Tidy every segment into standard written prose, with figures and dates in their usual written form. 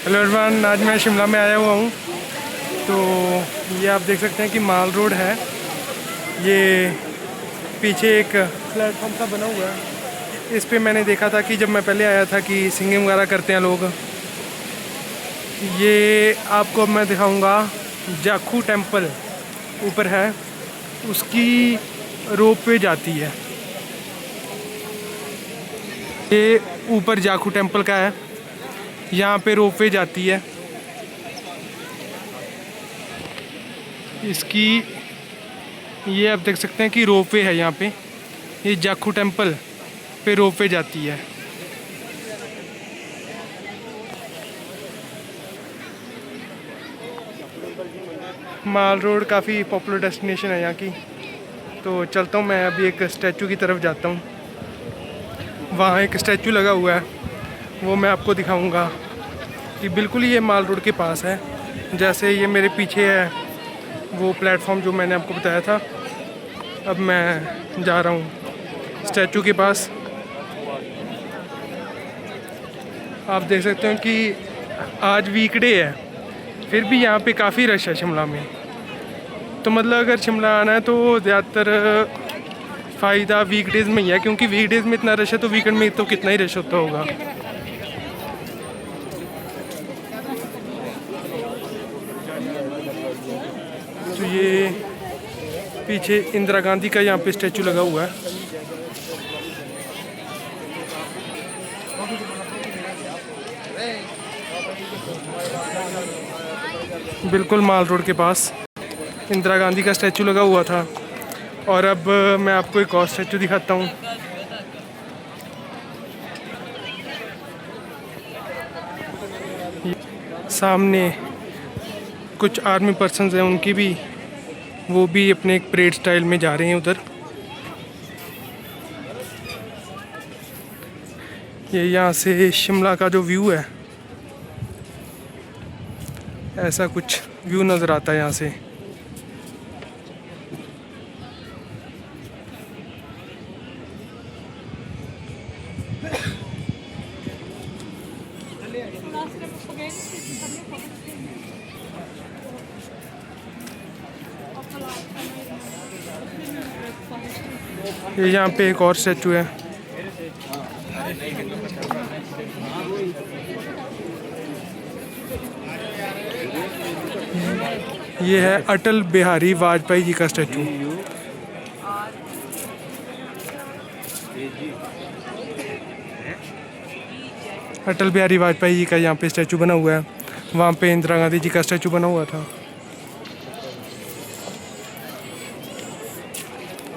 Hello everyone, आज मैं शिमला में आया हुआ हूँ। तो ये आप देख सकते हैं कि माल रोड है। ये पीछे एक प्लेटफॉर्म सा बना हुआ है। इस पे मैंने देखा था कि जब मैं पहले आया था कि सिंगिंग वगैरह करते हैं लोग। ये आपको मैं दिखाऊंगा, जाखू टेम्पल ऊपर है, उसकी रोप वे जाती है। ये ऊपर जाखू टेम्पल का है, यहाँ पे रोप वे जाती है। इसकी ये आप देख सकते हैं कि रोप वे है यहाँ पे। ये जाखू टेम्पल पे रोप वे जाती है। माल रोड काफ़ी पॉपुलर डेस्टिनेशन है यहाँ की। तो चलता हूँ मैं अभी एक स्टैचू की तरफ जाता हूँ। वहाँ एक स्टैचू लगा हुआ है, वो मैं आपको दिखाऊंगा कि बिल्कुल ये माल रोड के पास है। जैसे ये मेरे पीछे है वो प्लेटफॉर्म जो मैंने आपको बताया था। अब मैं जा रहा हूँ स्टैचू के पास। आप देख सकते हो कि आज वीकडे है, फिर भी यहाँ पे काफ़ी रश है शिमला में। तो मतलब अगर शिमला आना है तो ज़्यादातर फ़ायदा वीकडेज़ में ही है, क्योंकि वीकडेज़ में इतना रश है तो वीकेंड में तो कितना ही रश होता होगा। तो ये पीछे इंदिरा गांधी का यहाँ पे स्टैचू लगा हुआ है। बिल्कुल माल रोड के पास इंदिरा गांधी का स्टैचू लगा हुआ था। और अब मैं आपको एक और स्टैचू दिखाता हूँ। सामने कुछ आर्मी पर्सन्स हैं, उनकी भी वो भी अपने एक परेड स्टाइल में जा रहे हैं उधर। ये यहाँ से शिमला का जो व्यू है, ऐसा कुछ व्यू नज़र आता है यहाँ से। ये यहाँ पे एक और स्टैचू है। ये है अटल बिहारी वाजपेयी जी का स्टैचू। अटल बिहारी वाजपेयी जी का यहाँ पे स्टैचू बना हुआ है। वहाँ पे इंदिरा गांधी जी का स्टैचू बना हुआ था।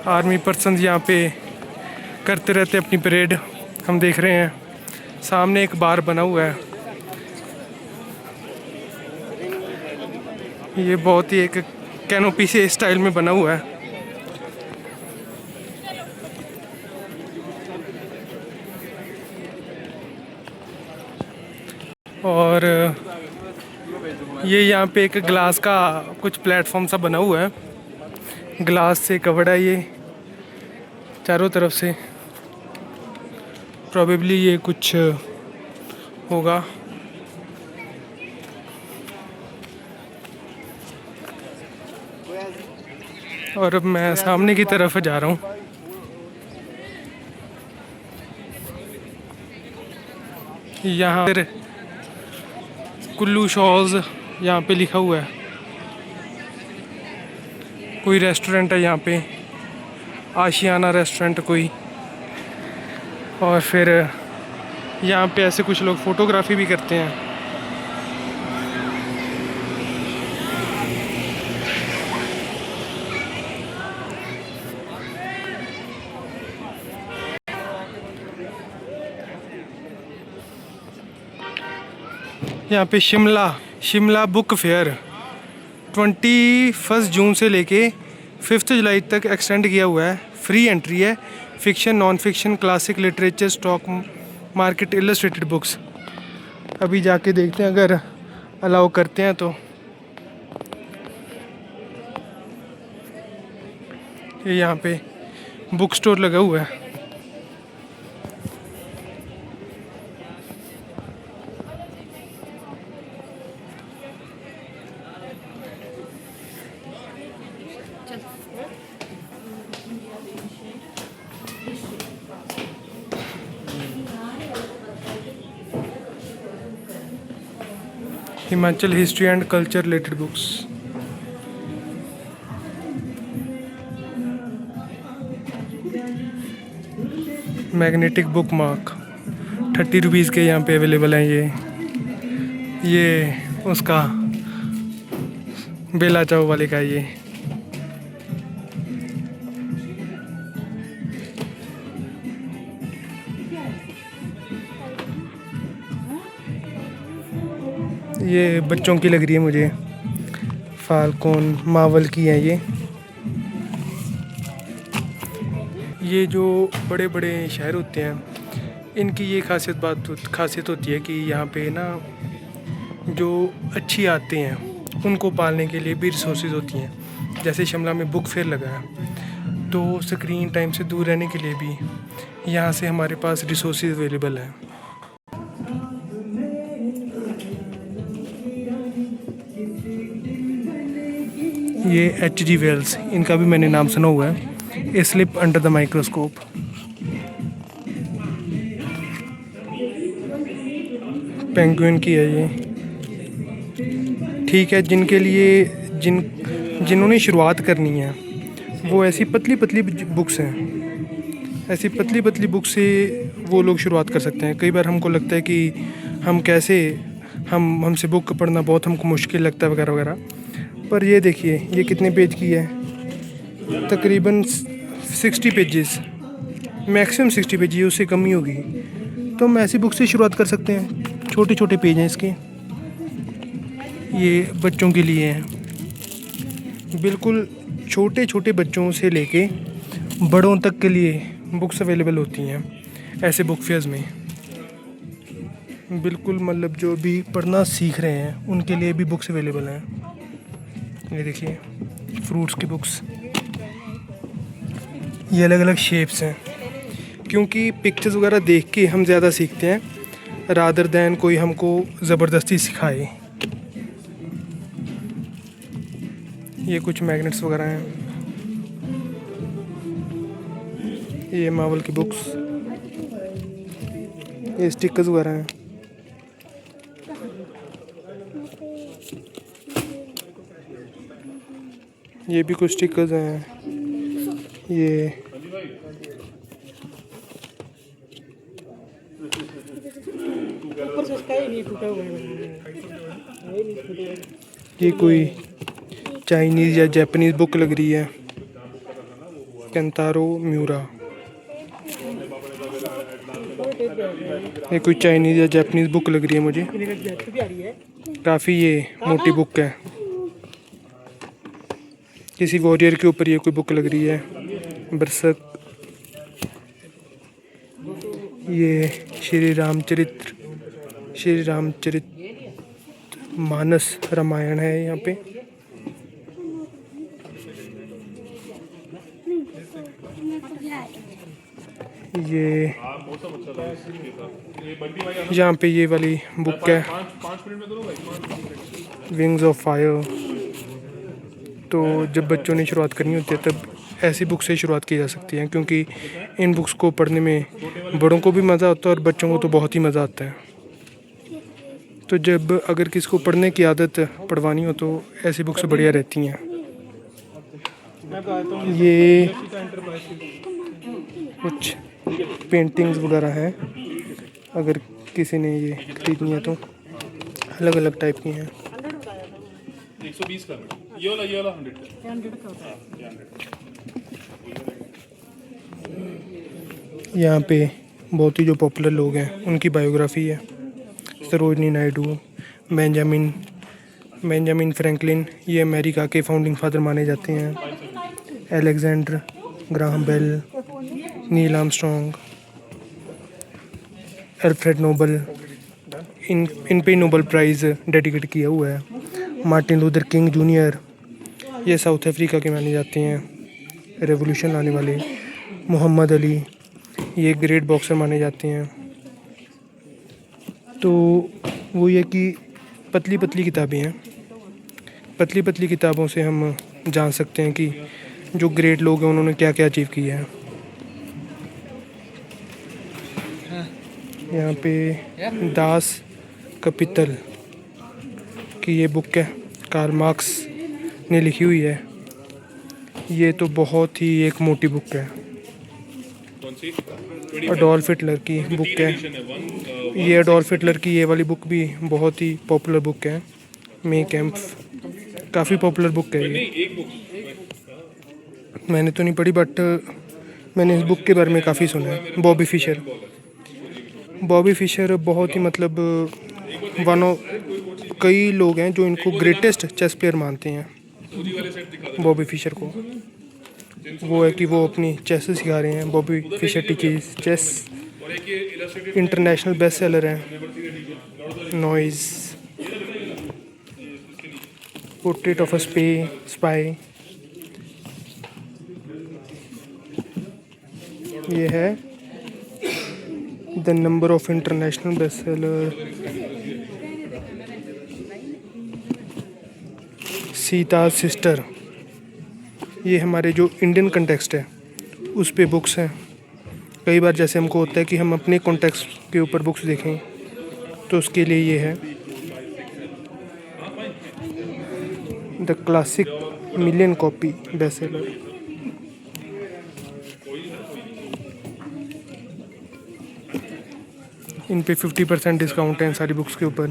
आर्मी पर्सन यहाँ पे करते रहते अपनी परेड, हम देख रहे हैं। सामने एक बार बना हुआ है। ये बहुत ही एक कैनोपी से स्टाइल में बना हुआ है। और ये यहाँ पे एक ग्लास का कुछ प्लेटफॉर्म सा बना हुआ है। ग्लास से कवर्ड है ये चारों तरफ से। प्रोबेबली ये कुछ होगा। और अब मैं सामने की तरफ जा रहा हूँ। यहाँ पर कुल्लू शॉल्स यहाँ पे लिखा हुआ है। कोई रेस्टोरेंट है यहाँ पे, आशियाना रेस्टोरेंट कोई। और फिर यहाँ पे ऐसे कुछ लोग फ़ोटोग्राफी भी करते हैं। यहाँ पे शिमला बुक फेयर 21 जून से लेके 5 जुलाई तक एक्सटेंड किया हुआ है। फ्री एंट्री है। Fiction, non fiction, classic, literature, stock market, illustrated books. अभी जाके देखते हैं अगर अलाउ करते हैं तो। ये यहाँ पे बुक स्टोर लगा हुआ है। Himachal history and culture related books. Magnetic book mark 30 rupees के यहाँ पे अवेलेबल हैं ये उसका बेला चाव वाले का ये बच्चों की लग रही है मुझे। फाल्कन मावल की है ये जो बड़े बड़े शहर होते हैं इनकी ये खासियत होती है कि यहाँ पे ना जो अच्छी आते हैं उनको पालने के लिए भी रिसोर्सेज होती हैं। जैसे शिमला में बुक फेयर लगा है तो स्क्रीन टाइम से दूर रहने के लिए भी यहाँ से हमारे पास रिसोर्सेज अवेलेबल हैं। ये H.G. वेल्स, इनका भी मैंने नाम सुना हुआ है। A slip under the microscope. Penguin की है ये। ठीक है, जिनके लिए जिन्होंने शुरुआत करनी है वो ऐसी पतली पतली बुक्स हैं, ऐसी पतली पतली बुक से वो लोग शुरुआत कर सकते हैं। कई बार हमको लगता है कि हमसे बुक पढ़ना बहुत हमको मुश्किल लगता है वगैरह वगैरह, पर ये देखिए ये कितने पेज की है, तकरीबन 60 पेजेस, मैक्सिमम 60 पेज, उससे कम ही होगी। तो हम ऐसी बुक से शुरुआत कर सकते हैं। छोटे छोटे पेज हैं इसके, ये बच्चों के लिए हैं। बिल्कुल छोटे छोटे बच्चों से लेके बड़ों तक के लिए बुक्स अवेलेबल होती हैं ऐसे बुक फेयर्स में। बिल्कुल मतलब जो भी पढ़ना सीख रहे हैं उनके लिए भी बुक्स अवेलेबल हैं। ये देखिए फ्रूट्स की बुक्स, ये अलग अलग शेप्स हैं, क्योंकि पिक्चर्स वगैरह देख के हम ज़्यादा सीखते हैं रादर दैन कोई हमको ज़बरदस्ती सिखाए। ये कुछ मैग्नेट्स वगैरह हैं, ये मावल की बुक्स, ये स्टिकर्स वगैरह हैं। ये भी कुछ स्टिकर्स हैं। ये कोई चाइनीज़ या जापानीज़ बुक लग रही है, केंतारो म्यूरा। ये कोई चाइनीज़ या जापानीज़ बुक लग रही है मुझे, काफ़ी ये मोटी बुक है। किसी वॉरियर के ऊपर ये कोई बुक लग रही है, बरसक। ये श्री रामचरित मानस रामायण है यहाँ पे। ये यहाँ पे ये वाली बुक है, विंग्स ऑफ फायर। तो जब बच्चों ने शुरुआत करनी होती है तब ऐसी बुक से शुरुआत की जा सकती है, क्योंकि इन बुक्स को पढ़ने में बड़ों को भी मज़ा आता है और बच्चों को तो बहुत ही मज़ा आता है। तो जब अगर किसी को पढ़ने की आदत पढ़वानी हो तो ऐसी बुक्स बढ़िया रहती हैं। ये कुछ पेंटिंग्स वगैरह हैं, अगर किसी ने ये खरीदनी है तो अलग अलग टाइप की हैं। 120 का ये वाला 100 का। यहाँ पे बहुत ही जो पॉपुलर लोग हैं उनकी बायोग्राफी है। सरोजनी नायडू, बेंजामिन फ्रैंकलिन, ये अमेरिका के फाउंडिंग फादर माने जाते हैं। Alexander Graham Bell, Neil Armstrong, Alfred Nobel, इन पे नोबल प्राइज़ डेडिकेट किया हुआ है। मार्टिन लूथर किंग जूनियर, ये साउथ अफ्रीका के माने जाते हैं, रेवोल्यूशन लाने वाले। मोहम्मद अली, ये ग्रेट बॉक्सर माने जाते हैं। तो वो ये कि पतली पतली किताबें हैं, पतली पतली किताबों से हम जान सकते हैं कि जो ग्रेट लोग हैं उन्होंने क्या क्या अचीव किया है। यहाँ पे दास कपितल, की ये बुक है, कार्ल मार्क्स ने लिखी हुई है। ये तो बहुत ही एक मोटी बुक है, कौन सी? अडोल्फ हिटलर की बुक है। एडिशन है वन। ये अडोल्फ हिटलर की ये वाली बुक भी बहुत ही पॉपुलर बुक है, मे कैंप, काफ़ी पॉपुलर बुक है ये। नहीं, एक बुक मैंने तो नहीं पढ़ी बट मैंने इस बुक के बारे में काफ़ी सुना है। बॉबी फिशर, बॉबी फिशर बहुत ही मतलब वन ऑफ, कई लोग हैं जो इनको ग्रेटेस्ट चेस प्लेयर मानते हैं पूरी वाले सेट दिखा बॉबी फिशर को। वो है कि वो अपनी चेस सिखा रहे हैं। बॉबी फिशर टीचेस चेस, दो। और एक ये इलस्ट्रेटेड इंटरनेशनल बेस्ट सेलर हैं। Noise, portrait of a spy, ये है the number of international best seller, Sita sister. ये हमारे जो इंडियन कंटेक्स्ट है उस पे बुक्स हैं। कई बार जैसे हमको होता है कि हम अपने कॉन्टेक्स्ट के ऊपर बुक्स देखें, तो उसके लिए ये है the classic million copy best seller. इन पे 50% डिस्काउंट है इन सारी बुक्स के ऊपर।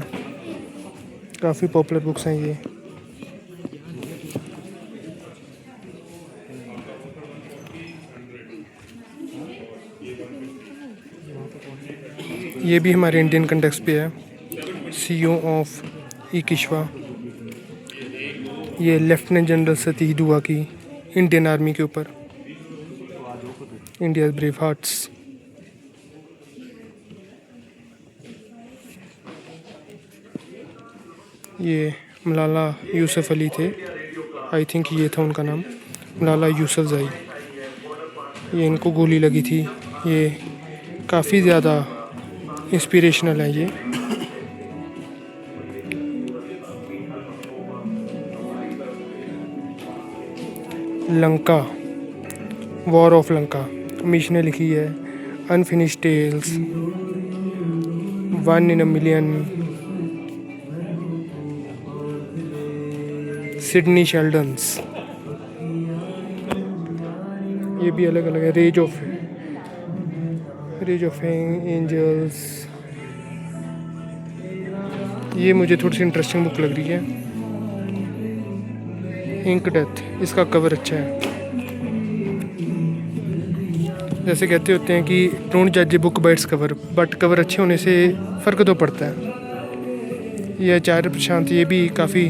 काफ़ी पॉपुलर बुक्स हैं ये। ये भी हमारे इंडियन कंटेक्स्ट पे है, सीईओ ऑफ इकिश्वा। ये लेफ्टिनेंट जनरल सतीश दुआ की इंडियन आर्मी के ऊपर, इंडिया ब्रेव हार्ट्स। ये मलाला यूसुफ अली थे, आई थिंक ये था उनका नाम, मलाला यूसुफजई। ये इनको गोली लगी थी। ये काफ़ी ज़्यादा इंस्पिरेशनल है ये। लंका, वॉर ऑफ लंका, अमीश ने लिखी है। Unfinished tales, one in a million, Sidney Sheldon's. ये भी अलग अलग है। रेज ऑफ एंजल्स, ये मुझे थोड़ी सी इंटरेस्टिंग बुक लग रही है। इंक डेथ, इसका कवर अच्छा है। जैसे कहते होते हैं कि डोंट जज a book by its cover, but cover अच्छे होने से फ़र्क तो पड़ता है। ये आचार्य प्रशांत, ये भी काफ़ी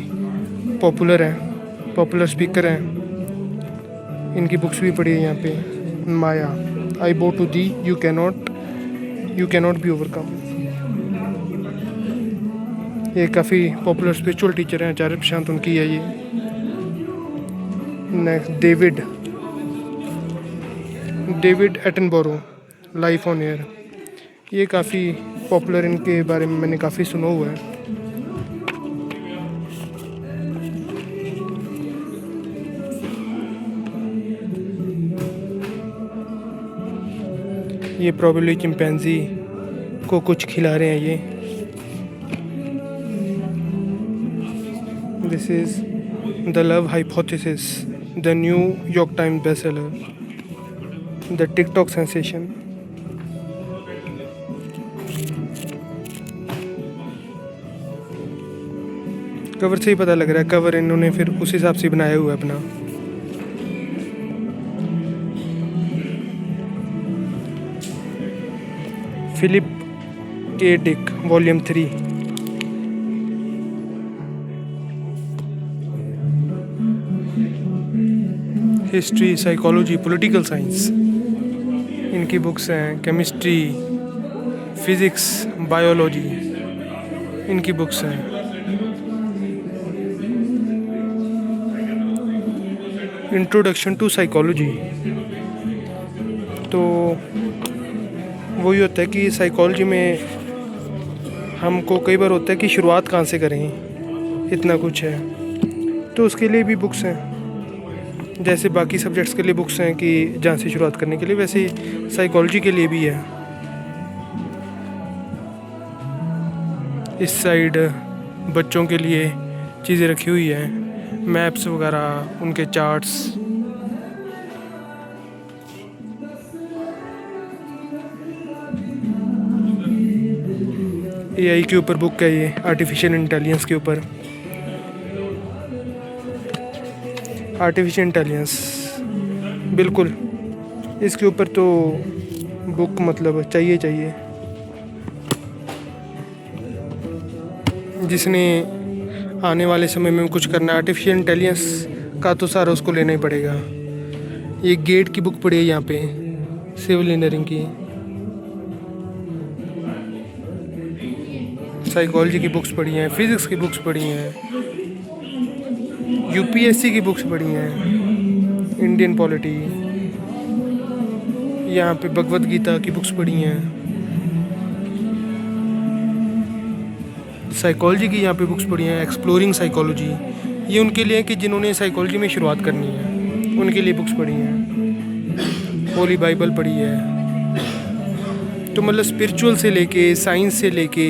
पॉपुलर हैं, पॉपुलर स्पीकर हैं। इनकी बुक्स भी पढ़ी है यहाँ पे। Maya, I bow to thee, you cannot be overcome. ये काफ़ी पॉपुलर स्पिरिचुअल टीचर हैं आचार्य प्रशांत, उनकी है ये। Next David Attenborough, life on air. ये काफ़ी पॉपुलर, इनके बारे में मैंने काफ़ी सुना हुआ है। ये प्रॉबेबली चिंपैंजी को कुछ खिला रहे हैं ये। This is the love hypothesis, the new York times best seller, the TikTok sensation. Cover से ही पता लग रहा है, कवर इन्होंने फिर उस हिसाब से बनाया हुआ है अपना। Philip K Dick, volume 3। History, psychology, political science, इनकी बुक्स हैं। केमिस्ट्री, फिज़िक्स, बायोलॉजी, इनकी बुक्स हैं। इंट्रोडक्शन टू साइकोलॉजी, तो वही होता है कि साइकोलॉजी में हमको कई बार होता है कि शुरुआत कहाँ से करें, इतना कुछ है, तो उसके लिए भी बुक्स हैं। जैसे बाकी सब्जेक्ट्स के लिए बुक्स हैं कि जहाँ से शुरुआत करने के लिए, वैसे साइकोलॉजी के लिए भी है। इस साइड बच्चों के लिए चीज़ें रखी हुई हैं, मैप्स वगैरह, उनके चार्ट्स। एआई के ऊपर बुक है ये, आर्टिफिशियल इंटेलिजेंस के ऊपर। आर्टिफिशियल इंटेलिजेंस बिल्कुल, इसके ऊपर तो बुक मतलब चाहिए। जिसने आने वाले समय में कुछ करना है आर्टिफिशियल इंटेलिजेंस का, तो सारा उसको लेना ही पड़ेगा। ये गेट की बुक पड़ी है यहाँ पे, सिविल इंजीनियरिंग की। साइकोलॉजी की बुक्स पढ़ी हैं, फिज़िक्स की बुक्स पढ़ी हैं, यूपीएससी की बुक्स पढ़ी हैं, इंडियन पॉलिटी। यहाँ पे भगवद गीता की बुक्स पढ़ी हैं, साइकोलॉजी की यहाँ पे बुक्स पढ़ी हैं, एक्सप्लोरिंग साइकोलॉजी। ये उनके लिए कि जिन्होंने साइकोलॉजी में शुरुआत करनी है, उनके लिए बुक्स पढ़ी हैं। होली बाइबल पढ़ी है। तो मतलब स्पिरिचुअल से लेके, साइंस से लेके,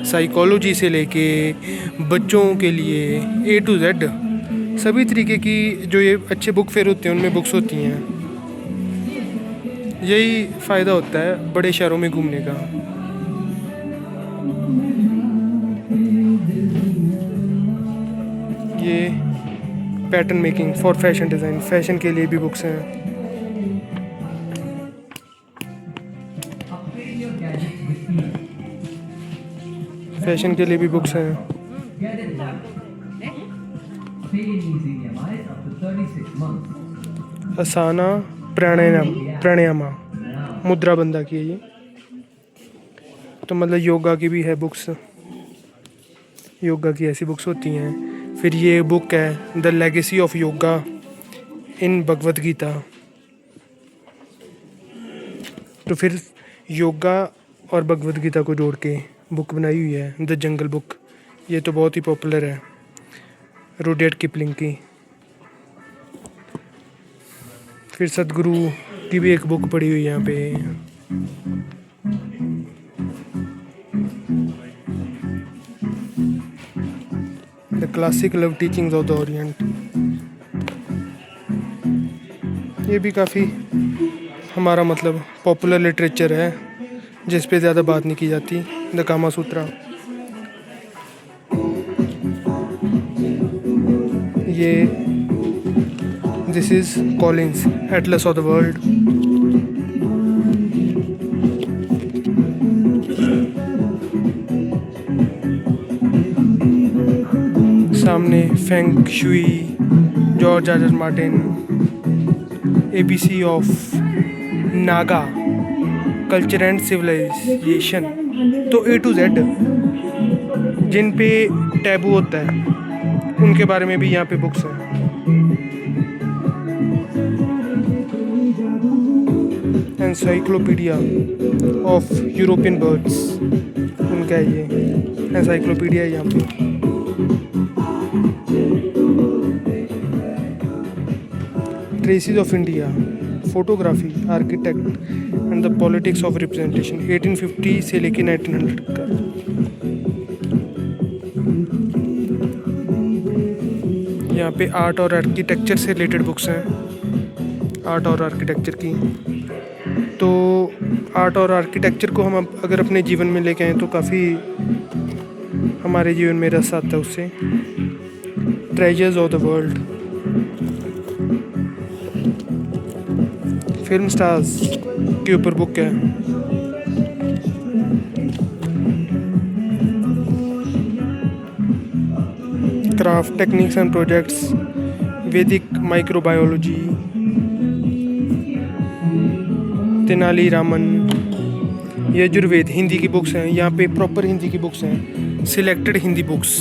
साइकोलॉजी से लेके, बच्चों के लिए A to Z सभी तरीके की जो ये अच्छे बुक फेयर होते हैं उनमें बुक्स होती हैं। यही फ़ायदा होता है बड़े शहरों में घूमने का। ये pattern making for fashion design, fashion के लिए भी बुक्स हैं। फैशन के लिए भी बुक्स हैं। आसाना प्राणायामा मुद्रा बंदा की है ये। तो मतलब योगा की भी है बुक्स, योगा की ऐसी बुक्स होती हैं। फिर ये बुक है द लेगेसी ऑफ योगा इन भगवद गीता। तो फिर योगा और भगवद गीता को जोड़ के बुक बनाई हुई है द जंगल बुक। ये तो बहुत ही पॉपुलर है, रुडयार्ड किपलिंग की। फिर सदगुरु की भी एक बुक पड़ी हुई है यहाँ पे। The classic love teachings of the Orient. ये भी काफ़ी हमारा मतलब पॉपुलर लिटरेचर है, जिस पे ज़्यादा बात नहीं की जाती। द कामा सूत्रा। ये this is Collins atlas of the world. सामने feng shui, George R R Martin, ABC of Naga culture and civilization. तो A to Z जिन पे टैबू होता है उनके बारे में भी यहाँ पे बुक्स हैं। एनसाइक्लोपीडिया ऑफ यूरोपियन बर्ड्स, उनका है ये एनसाइक्लोपीडिया यहाँ पे। Traces of India, photography, architect and the politics of representation, 1850 से लेके 1900 का। यहाँ पे आर्ट और आर्किटेक्चर से रिलेटेड बुक्स हैं, आर्ट और आर्किटेक्चर की। तो आर्ट और आर्किटेक्चर को हम अगर अपने जीवन में लेके आएँ तो काफ़ी हमारे जीवन में रस आता है उससे। Treasures of the world, film stars के ऊपर बुक है। क्राफ्ट टेक्निक्स एंड प्रोजेक्ट्स, वैदिक माइक्रोबायोलॉजी, तेनाली रामन, यजुर्वेद। हिंदी की बुक्स हैं यहाँ पे, प्रॉपर हिंदी की बुक्स हैं, सिलेक्टेड हिंदी बुक्स।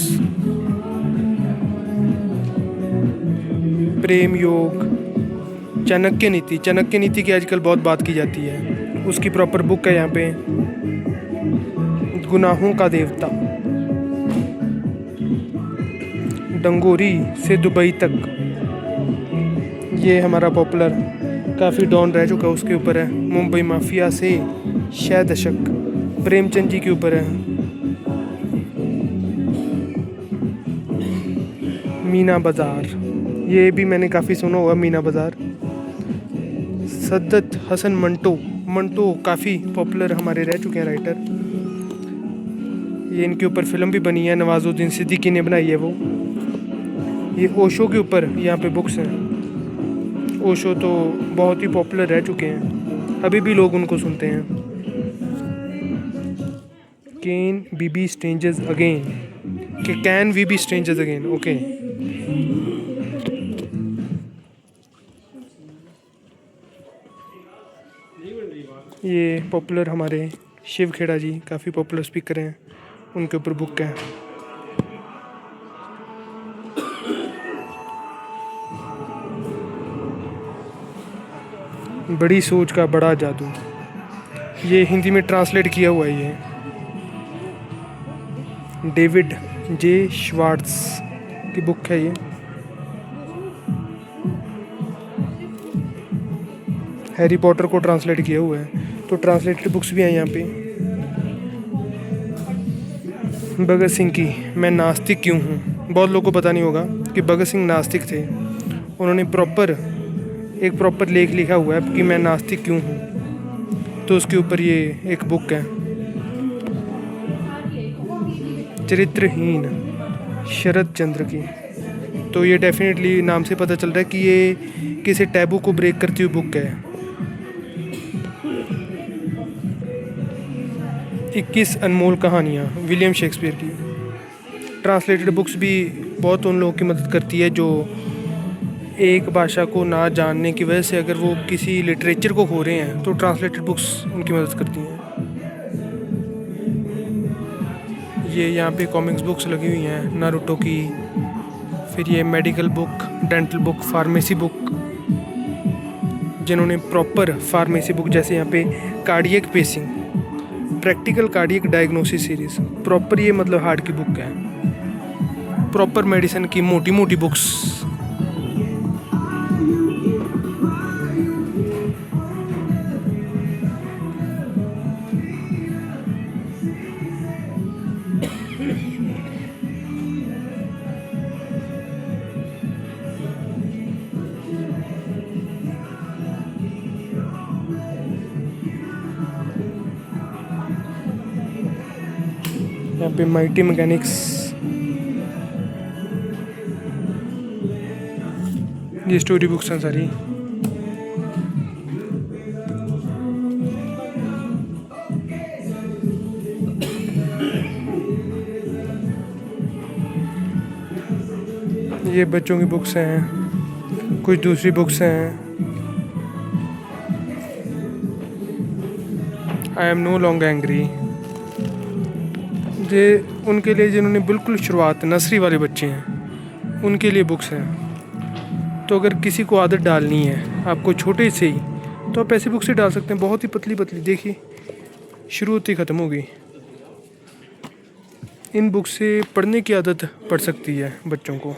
प्रेम योग, चाणक्य नीति। चाणक्य नीति की आजकल बहुत बात की जाती है, उसकी प्रॉपर बुक है यहाँ पे। गुनाहों का देवता, डंगोरी से दुबई तक, ये हमारा पॉपुलर काफ़ी डॉन रह चुका है, उसके ऊपर है। मुंबई माफिया से 6 दशक, प्रेमचंद जी के ऊपर है। मीना बाज़ार, ये भी मैंने काफ़ी सुना हुआ मीना बाज़ार। सद्दत हसन मंटो काफ़ी पॉपुलर हमारे रह चुके हैं राइटर। ये इनके ऊपर फिल्म भी बनी है, नवाजुद्दीन सिद्दीकी ने बनाई है वो। ये ओशो के ऊपर यहाँ पे बुक्स हैं। ओशो तो बहुत ही पॉपुलर रह चुके हैं, अभी भी लोग उनको सुनते हैं। Can we be strangers again, can we be strangers again, okay. ये पॉपुलर हमारे शिव खेड़ा जी काफ़ी पॉपुलर स्पीकर हैं, उनके ऊपर बुक है। बड़ी सोच का बड़ा जादू, ये हिंदी में ट्रांसलेट किया हुआ है। ये डेविड जे श्वार्ट्ज की बुक है। ये हैरी पॉटर को ट्रांसलेट किया हुआ है, तो ट्रांसलेटेड बुक्स भी हैं यहाँ पे। भगत सिंह की मैं नास्तिक क्यों हूँ, बहुत लोगों को पता नहीं होगा कि भगत सिंह नास्तिक थे। उन्होंने एक प्रॉपर लेख लिखा हुआ है कि मैं नास्तिक क्यों हूँ, तो उसके ऊपर ये एक बुक है। चरित्रहीन शरद चंद्र की, तो ये डेफिनेटली नाम से पता चल रहा है कि ये किसी टैबू को ब्रेक करती हुई बुक है। 21 अनमोल कहानियाँ विलियम शेक्सपियर की। ट्रांसलेटेड बुक्स भी बहुत उन लोगों की मदद करती है जो एक भाषा को ना जानने की वजह से अगर वो किसी लिटरेचर को खो रहे हैं, तो ट्रांसलेटेड बुक्स उनकी मदद करती हैं। ये यहाँ पे कॉमिक्स बुक्स लगी हुई हैं नारुतो की, फिर ये medical book, dental book, pharmacy book, जिन्होंने प्रॉपर फार्मेसी बुक, जैसे यहाँ पे cardiac pacing, practical cardiac diagnosis series, proper ये मतलब हार्ट की बुक है। प्रॉपर मेडिसिन की मोटी मोटी बुक्स। यहाँ पे माइटी मैकेनिक्स, ये स्टोरी बुक्स हैं सारी। ये बच्चों की बुक्स हैं, कुछ दूसरी बुक्स हैं। I am no long angry, ये उनके लिए जिन्होंने बिल्कुल शुरुआत, नर्सरी वाले बच्चे हैं, उनके लिए बुक्स हैं। तो अगर किसी को आदत डालनी है आपको छोटे से ही, तो आप ऐसी बुक से डाल सकते हैं। बहुत ही पतली पतली, देखिए शुरू होती ख़त्म हो गई। इन बुक से पढ़ने की आदत पड़ सकती है बच्चों को,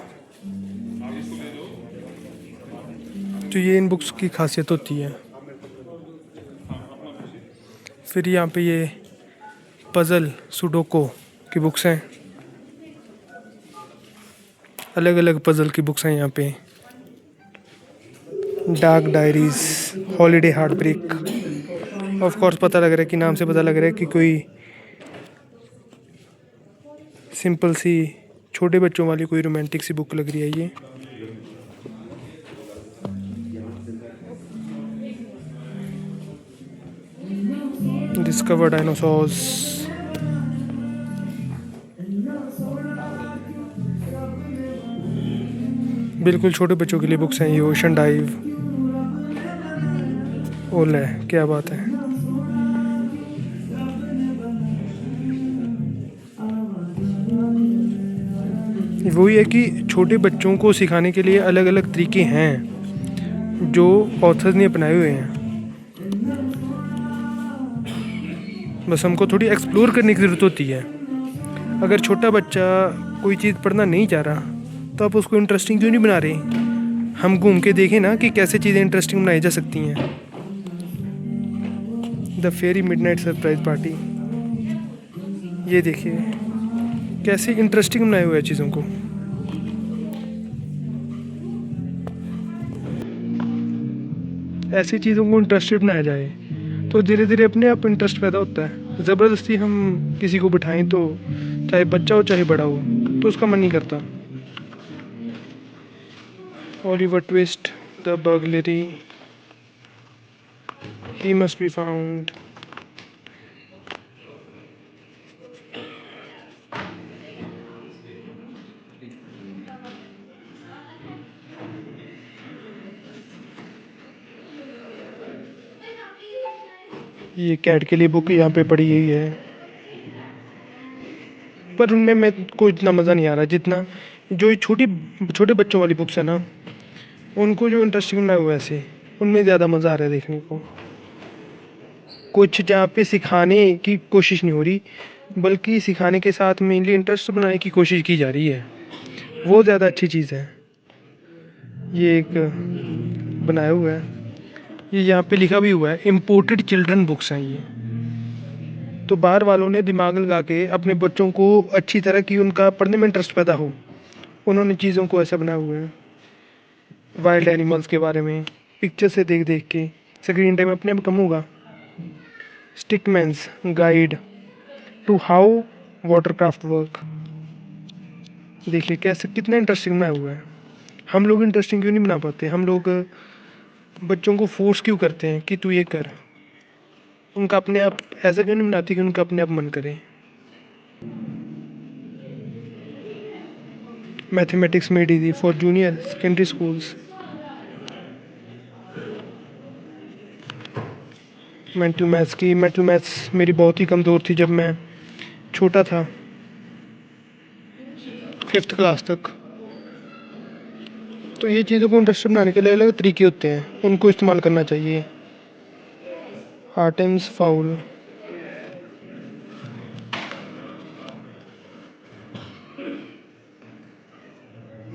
तो ये इन बुक्स की खासियत होती है। फिर यहाँ पे ये पज़ल सुडोको की बुक्स हैं, अलग अलग पज़ल की बुक्स हैं यहाँ पे। Dark diaries, holiday heartbreak, of course पता लग रहा है कि नाम से पता लग रहा है कि कोई सिंपल सी छोटे बच्चों वाली कोई रोमांटिक सी बुक लग रही है ये। डिस्कवर डायनासोर्स, बिल्कुल छोटे बच्चों के लिए बुक्स हैं ये। ओशन डाइव, ओले, क्या बात है। वही है कि छोटे बच्चों को सिखाने के लिए अलग अलग तरीके हैं जो ऑथर्स ने अपनाए हुए हैं। बस हमको थोड़ी एक्सप्लोर करने की ज़रूरत होती है। अगर छोटा बच्चा कोई चीज़ पढ़ना नहीं चाह रहा, तो आप उसको इंटरेस्टिंग क्यों नहीं बना रहे। हम घूम के देखें ना कि कैसे चीज़ें इंटरेस्टिंग बनाई जा सकती हैं। The fairy midnight surprise party, ये देखिए कैसे इंटरेस्टिंग बनाए हुए हैं चीज़ों को। ऐसी चीज़ों को इंटरेस्टेड बनाया जाए तो धीरे धीरे अपने आप इंटरेस्ट पैदा होता है। ज़बरदस्ती हम किसी को बिठाएं तो चाहे बच्चा हो चाहे बड़ा हो तो उसका मन नहीं करता। Oliver twist, the burglary, he must be found. ये कैट के लिए बुक यहाँ पे पड़ी हुई है, पर उनमें मेरे को इतना मज़ा नहीं आ रहा जितना जो ये छोटे बच्चों वाली बुक्स है ना, उनको जो इंटरेस्टिंग बनाया हुआ है ऐसे, उनमें ज़्यादा मज़ा आ रहा है देखने को। कुछ जहाँ पे सिखाने की कोशिश नहीं हो रही, बल्कि सिखाने के साथ मेनली इंटरेस्ट बनाने की कोशिश की जा रही है, वो ज़्यादा अच्छी चीज़ है। ये एक बनाया हुआ है, ये यहाँ पे लिखा भी हुआ है इम्पोर्टेड चिल्ड्रन बुक्स हैं ये। तो बाहर वालों ने दिमाग लगा के अपने बच्चों को अच्छी तरह की उनका पढ़ने में इंटरेस्ट पैदा हो, उन्होंने चीज़ों को ऐसा बनाया हुआ है। वाइल्ड एनिमल्स के बारे में पिक्चर से देख देख के स्क्रीन टाइम अपने आप कम होगा। Stickman's guide to how watercraft work, देखिए कैसे कितना इंटरेस्टिंग बनाया हुआ है। हम लोग इंटरेस्टिंग क्यों नहीं बना पाते? हम लोग बच्चों को फोर्स क्यों करते हैं कि तू ये कर? उनका अपने आप ऐसा क्यों नहीं बनाती कि उनका अपने आप मन करे? Mathematics made easy for junior secondary schools. Mental maths मेरी बहुत ही कमज़ोर थी जब मैं छोटा था, 5th क्लास तक। तो ये चीज़ों को इंटरेस्टिंग बनाने के लिए अलग अलग तरीके होते हैं, उनको इस्तेमाल करना चाहिए। आर्टेम्स फाउल,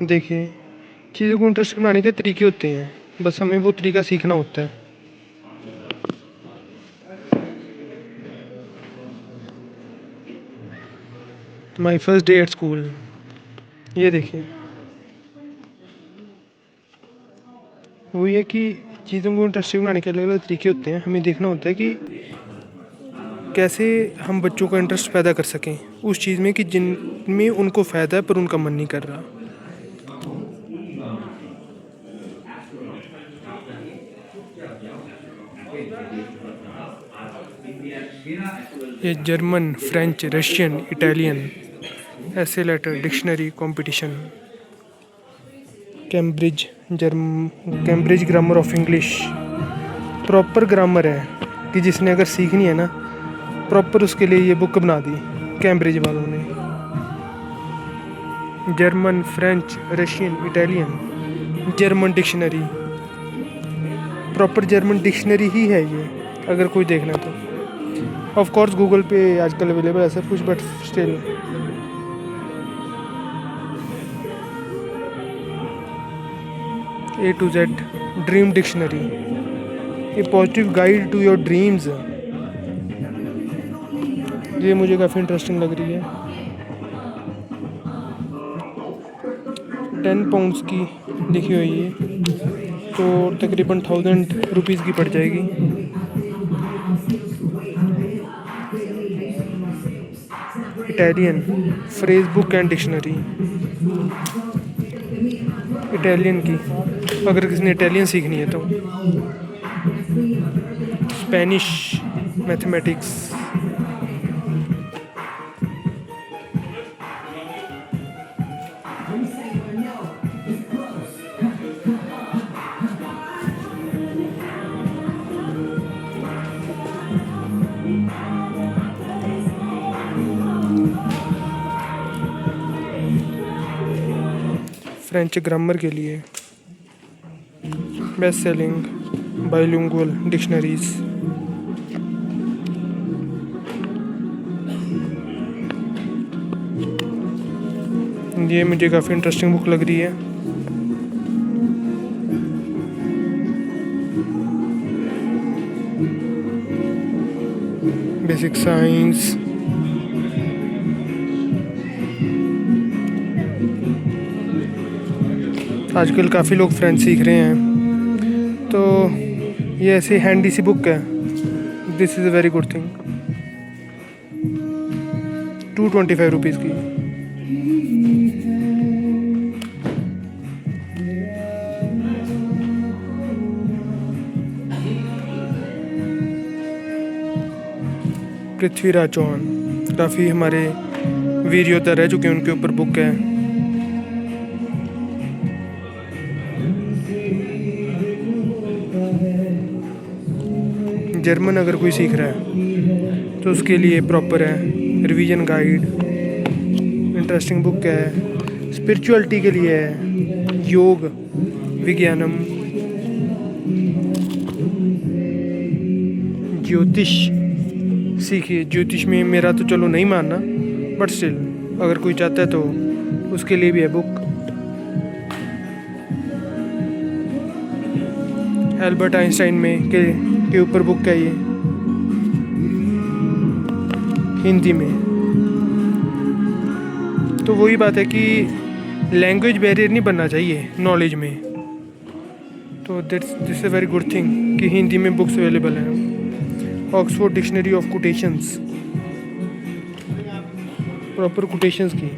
देखिए चीज़ों को इंटरेस्टिंग बनाने के तरीके होते हैं, बस हमें वो तरीका सीखना होता है। My first day at school, ये देखिए वही है कि चीज़ों को इंटरेस्टिंग बनाने के अलग अलग तरीके होते हैं, हमें देखना होता है कि कैसे हम बच्चों का इंटरेस्ट पैदा कर सकें उस चीज़ में कि जिनमें उनको फ़ायदा है पर उनका मन नहीं कर रहा। ये जर्मन, फ्रेंच, रशियन, इटालियन ऐसे letter dictionary competition. Cambridge grammar of English, proper grammar है कि जिसने अगर सीखनी है ना प्रॉपर, उसके लिए ये बुक बना दी कैम्ब्रिज वालों ने। German, French, Russian, Italian German dictionary, proper German dictionary ही है ये अगर कोई देखना तो। ऑफ कोर्स गूगल पे आजकल अवेलेबल है सब कुछ, but still A to Z dream dictionary, a positive guide to your dreams, ये मुझे काफ़ी इंटरेस्टिंग लग रही है। 10 पाउंड्स की लिखी हुई है तो तकरीबन 1000 रुपीज़ की पड़ जाएगी। Italian phrase book and dictionary, Italian की अगर किसी ने इटालियन सीखनी है तो। स्पेनिश मैथमेटिक्स, फ्रेंच ग्रामर के लिए बेस्ट सेलिंग बाइलिंगुअल डिक्शनरीज। ये मुझे काफ़ी इंटरेस्टिंग बुक लग रही है। बेसिक साइंस, आजकल काफ़ी लोग फ्रेंच सीख रहे हैं तो ये ऐसे हैंडी सी बुक है, this is a very good thing. 225 rupees की। पृथ्वीराज चौहान काफ़ी हमारे वीर योद्धा रह चुके हैं, उनके ऊपर बुक है। जर्मन अगर कोई सीख रहा है तो उसके लिए प्रॉपर है, रिवीजन गाइड, इंटरेस्टिंग बुक है। स्पिरिचुअलिटी के लिए है, योग विज्ञानम, ज्योतिष सीखिए। ज्योतिष में मेरा तो चलो नहीं मानना, बट स्टिल अगर कोई चाहता है तो उसके लिए भी है बुक। एल्बर्ट आइंस्टाइन में के ऊपर बुक है ये, हिंदी में। तो वही बात है कि लैंग्वेज बैरियर नहीं बनना चाहिए नॉलेज में। तो this a very good thing कि हिंदी में बुक्स अवेलेबल हैं। Oxford dictionary of quotations, proper quotations की।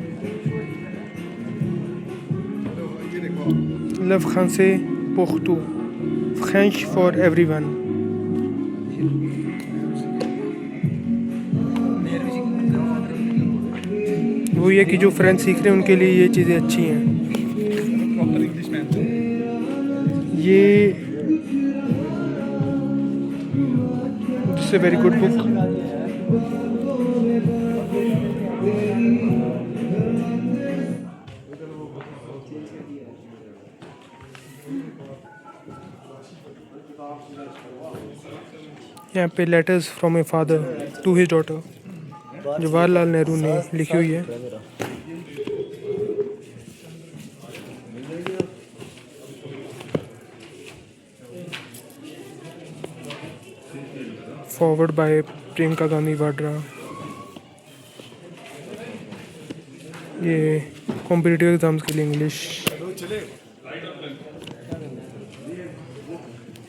लव खान से पोख्तू, फ्रेंच फॉर एवरीवन। वो ये कि जो फ्रेंच सीख रहे हैं उनके लिए ये चीज़ें अच्छी हैं। ये this a very good book. यहाँ पे letters from a father to his daughter, Jawaharlal Nehru ने लिखी हुई है। Forward by Priyanka Gandhi Vadra. ये कॉम्पिटिटिव एग्जाम्स के लिए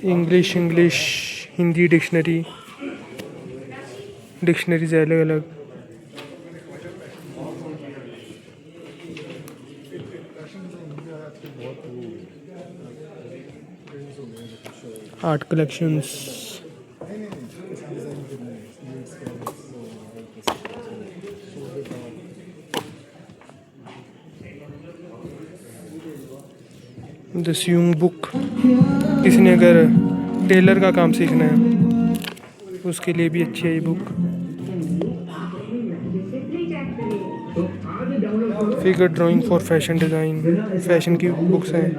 इंग्लिश हिंदी डिक्शनरीज अलग अलग। Art collections, the sewing book. किसी ने अगर टेलर का काम सीखना है उसके लिए भी अच्छी है ये book. Figure drawing for fashion design, fashion की बुक्स हैं।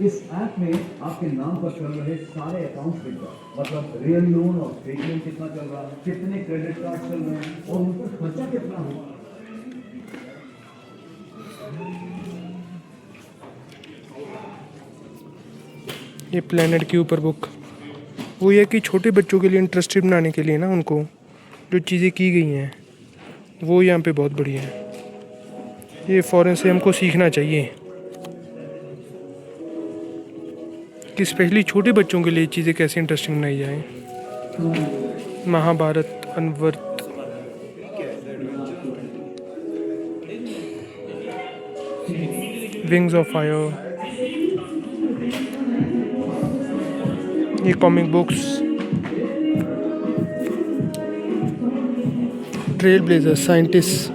इस ऐप में आपके नाम पर चल रहे सारे अकाउंट्स दिखा, मतलब रियल लोन और फेक लोन कितना चल रहा है, कितने क्रेडिट कार्ड चल रहे हैं और उन पर खर्चा कितना हो। ये प्लेनेट के ऊपर बुक, वो ये कि छोटे बच्चों के लिए इंटरेस्टेड बनाने के लिए ना, उनको जो चीज़ें की गई हैं वो यहाँ पे बहुत बढ़िया है। ये फ़ौरन से हमको सीखना चाहिए कि स्पेशली छोटे बच्चों के लिए चीज़ें कैसे इंटरेस्टिंग बनाई जाए। Mahabharata unworth, wings of fire, ये comic books, trailblazer, scientist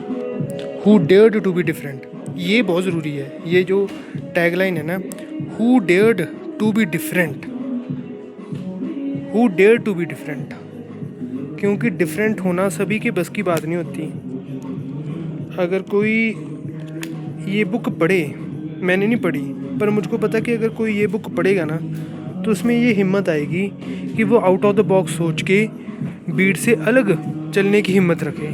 who dared to be different. ये बहुत ज़रूरी है, ये जो टैगलाइन है ना, who dared to be different, who dare to be different, क्योंकि डिफरेंट होना सभी के बस की बात नहीं होती। अगर कोई ये बुक पढ़े, मैंने नहीं पढ़ी पर मुझको पता कि अगर कोई ये बुक पढ़ेगा ना तो उसमें ये हिम्मत आएगी कि वो आउट ऑफ द बॉक्स सोच के बीट से अलग चलने की हिम्मत रखे।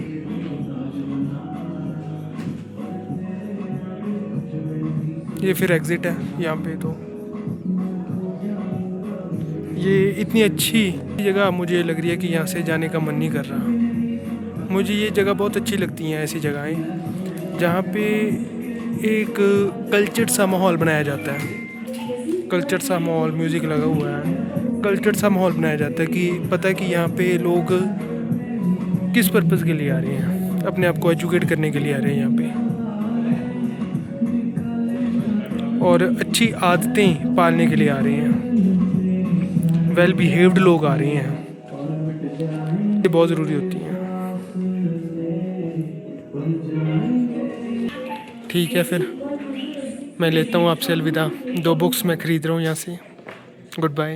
ये फिर एग्ज़िट है यहाँ पे। तो ये इतनी अच्छी जगह मुझे लग रही है कि यहाँ से जाने का मन नहीं कर रहा। मुझे ये जगह बहुत अच्छी लगती हैं, ऐसी जगहें जहाँ पे एक कल्चर्ड सा माहौल बनाया जाता है। कल्चर्ड सा माहौल, म्यूज़िक लगा हुआ है, कल्चर्ड सा माहौल बनाया जाता है कि पता है कि यहाँ पे लोग किस पर्पज़ के लिए आ रहे हैं, अपने आप को एजुकेट करने के लिए आ रहे हैं यहाँ पे, और अच्छी आदतें पालने के लिए आ रहे हैं। वेल बिहेव्ड लोग आ रहे हैं, ये बहुत ज़रूरी होती है। ठीक है, फिर मैं लेता हूँ आपसे अलविदा। 2 बुक्स मैं ख़रीद रहा हूँ यहाँ से। Good bye.